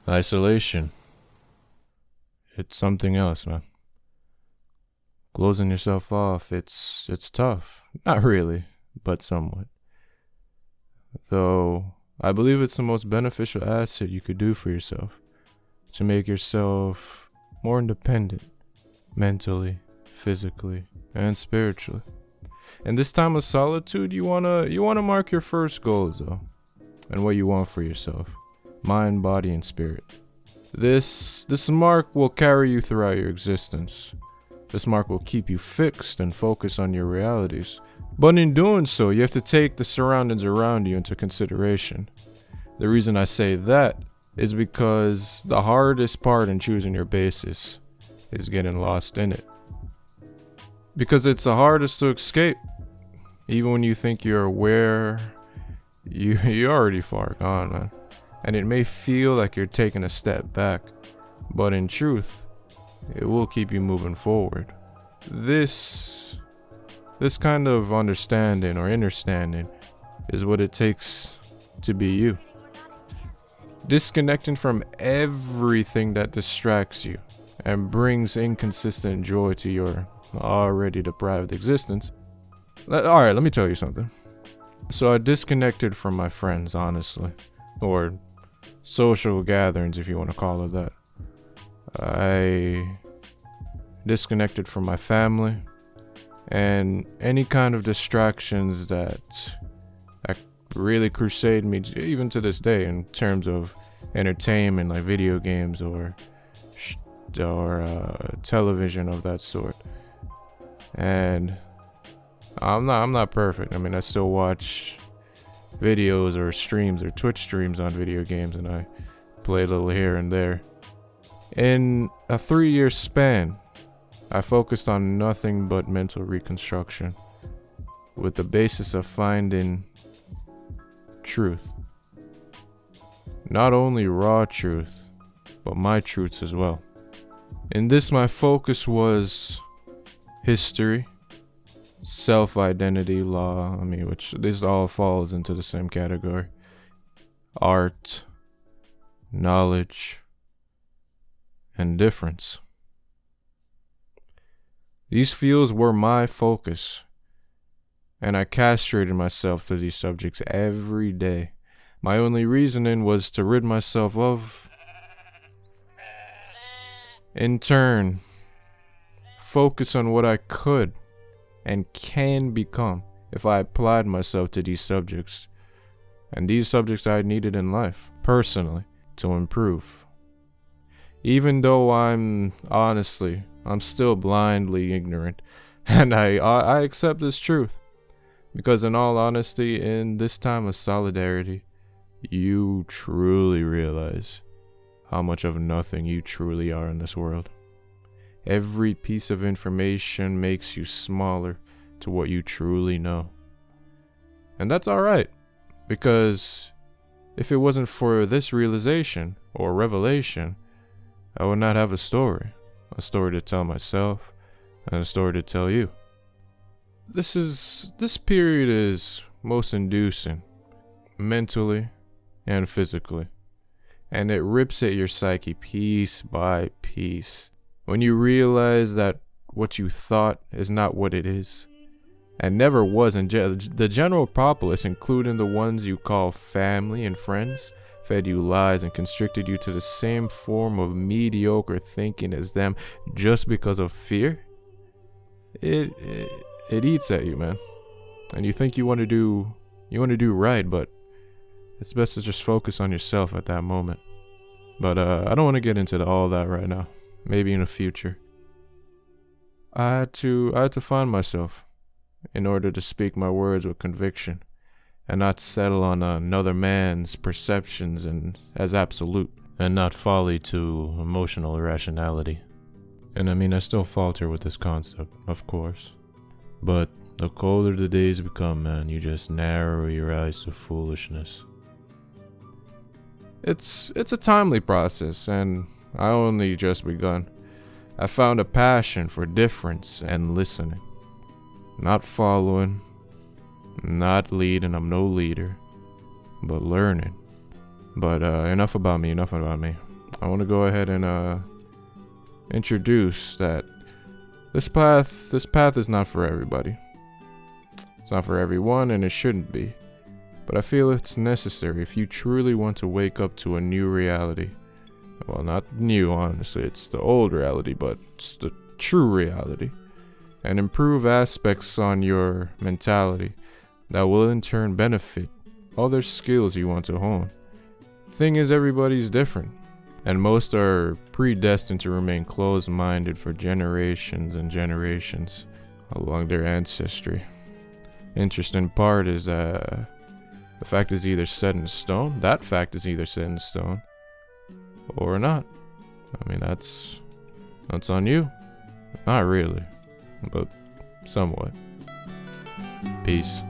Isolation. It's something else, man. Closing yourself off, it's tough. Not really, but somewhat. Though I believe it's the most beneficial asset you could do for yourself. To make yourself more independent, mentally, physically, and spiritually. In this time of solitude, you wanna mark your first goals though, and what you want for yourself. Mind, body, and spirit. This mark will carry you throughout your existence. This mark will keep you fixed and focused on your realities. But in doing so, you have to take the surroundings around you into consideration. The reason I say that is because the hardest part in choosing your basis is getting lost in it. Because it's the hardest to escape. Even when you think you're aware, you're already far gone, man. And it may feel like you're taking a step back, but in truth, it will keep you moving forward. This kind of understanding or understanding is what it takes to be you. Disconnecting from everything that distracts you and brings inconsistent joy to your already deprived existence. Alright, let me tell you something. So I disconnected from my friends, honestly. Or social gatherings, if you want to call it that. I disconnected from my family and any kind of distractions that really crusade me, even to this day, in terms of entertainment, like video games or television of that sort. And I'm not perfect. I mean, I still watch videos or streams or Twitch streams on video games, and I play a little here and there. In a 3-year span, I focused on nothing but mental reconstruction with the basis of finding truth. Not only raw truth, but my truths as well. In this, my focus was history, self-identity, law, which this all falls into the same category. Art, knowledge, and difference. These fields were my focus, and I castrated myself to these subjects every day. My only reasoning was to rid myself of, in turn, focus on what I could and can become if I applied myself to these subjects. And these subjects I needed in life, personally, to improve. Even though I'm still blindly ignorant, and I accept this truth. Because in all honesty, in this time of solidarity, you truly realize how much of nothing you truly are in this world. Every piece of information makes you smaller to what you truly know. And that's alright, because if it wasn't for this realization or revelation, I would not have a story to tell myself, and a story to tell you. This period is most inducing, mentally and physically, and it rips at your psyche piece by piece. When you realize that what you thought is not what it is, and never was, and the general populace, including the ones you call family and friends, fed you lies and constricted you to the same form of mediocre thinking as them just because of fear, it eats at you, man. And you think you want to do right, but it's best to just focus on yourself at that moment. But I don't want to get into all that right now. Maybe in the future. I had to find myself in order to speak my words with conviction and not settle on another man's perceptions and as absolute, and not folly to emotional irrationality. And I still falter with this concept, of course. But the colder the days become, man, you just narrow your eyes to foolishness. It's a timely process, and I only just begun. I found a passion for difference and listening. Not following, not leading, I'm no leader, but learning. But enough about me. I want to go ahead and introduce that this path is not for everybody. It's not for everyone, and it shouldn't be. But I feel it's necessary if you truly want to wake up to a new reality. Well, not new, honestly. It's the old reality, but it's the true reality. And improve aspects on your mentality that will in turn benefit other skills you want to hone. Thing is, everybody's different. And most are predestined to remain closed-minded for generations and generations along their ancestry. Interesting part is the fact is either set in stone. That fact is either set in stone or not. I mean, that's on you. Not really, but somewhat. Peace.